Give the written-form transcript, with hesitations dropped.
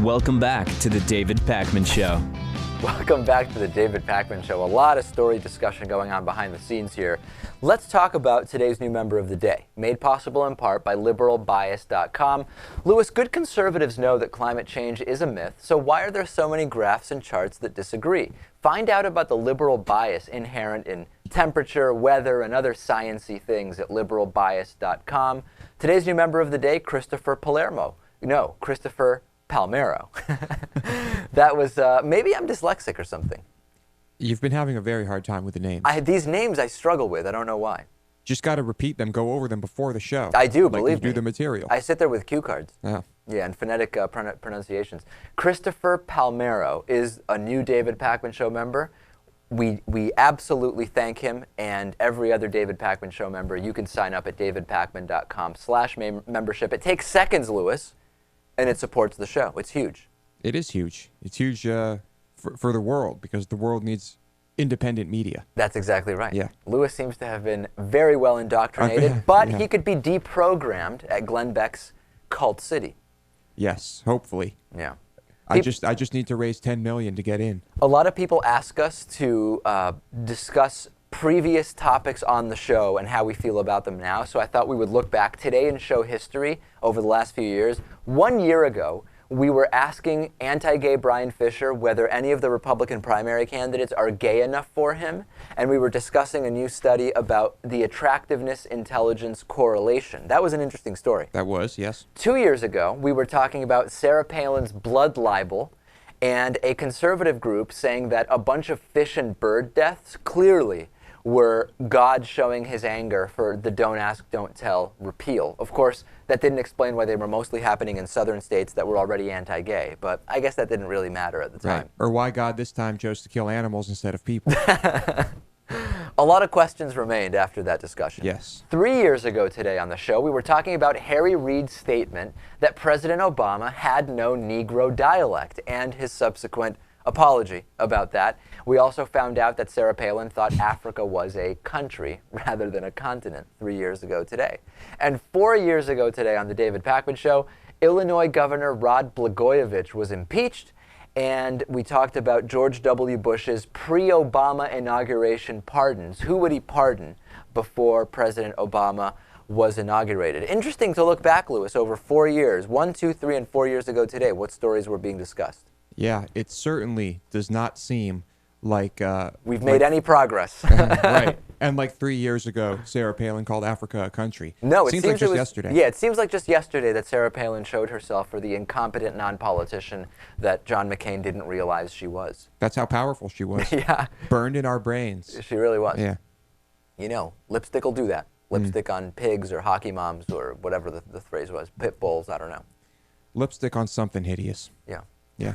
Welcome back to the David Pakman Show. Welcome back to the David Pakman Show. A lot of story discussion going on behind the scenes here. Let's talk about today's new member of the day, made possible in part by liberalbias.com. Lewis, good conservatives know that climate change is a myth, so why are there so many graphs and charts that disagree? Find out about the liberal bias inherent in temperature, weather, and other science-y things at liberalbias.com. Today's new member of the day, Christopher Palmero. That was, maybe I'm dyslexic or something. You've been having a very hard time with the names. These names I struggle with. I don't know why. Just got to repeat them, go over them before the show. I do, like believe you me. do the material. I sit there with cue cards. Yeah. Yeah, and phonetic pronunciations. Christopher Palmero is a new David Pakman Show member. We absolutely thank him and every other David Pakman Show member. You can sign up at davidpakman.com/membership. It takes seconds, Lewis, and it supports the show. It's huge. It is huge. It's huge for the world, because the world needs independent media. That's exactly right. Yeah. Lewis seems to have been very well indoctrinated, but he could be deprogrammed at Glenn Beck's Cult City. Yes, hopefully. Yeah. I just need to raise $10 million to get in. A lot of people ask us to discuss previous topics on the show and how we feel about them now, so I thought we would look back today in show history over the last few years. 1 year ago, we were asking anti-gay Brian Fisher whether any of the Republican primary candidates are gay enough for him, and we were discussing a new study about the attractiveness-intelligence correlation. That was an interesting story. That was, yes. 2 years ago, we were talking about Sarah Palin's blood libel and a conservative group saying that a bunch of fish and bird deaths clearly were God showing his anger for the Don't Ask, Don't Tell repeal. Of course, that didn't explain why they were mostly happening in southern states that were already anti-gay, but I guess that didn't really matter at the time. Right. Or why God this time chose to kill animals instead of people. A lot of questions remained after that discussion. Yes. 3 years ago today on the show, we were talking about Harry Reid's statement that President Obama had no Negro dialect and his subsequent apology about that. We also found out that Sarah Palin thought Africa was a country rather than a continent 3 years ago today. And 4 years ago today on the David Pakman Show, Illinois Governor Rod Blagojevich was impeached, and we talked about George W. Bush's pre-Obama inauguration pardons. Who would he pardon before President Obama was inaugurated? Interesting to look back, Lewis, over 4 years. 1, 2, 3, and 4 years ago today, what stories were being discussed? Yeah, it certainly does not seem like... we've made any progress. Right. And like 3 years ago, Sarah Palin called Africa a country. No, it seems like just yesterday. Yeah, it seems like just yesterday that Sarah Palin showed herself for the incompetent non-politician that John McCain didn't realize she was. That's how powerful she was. Yeah. Burned in our brains. She really was. Yeah. You know, lipstick will do that. Lipstick on pigs or hockey moms or whatever the phrase was. Pit bulls, I don't know. Lipstick on something hideous. Yeah. Yeah.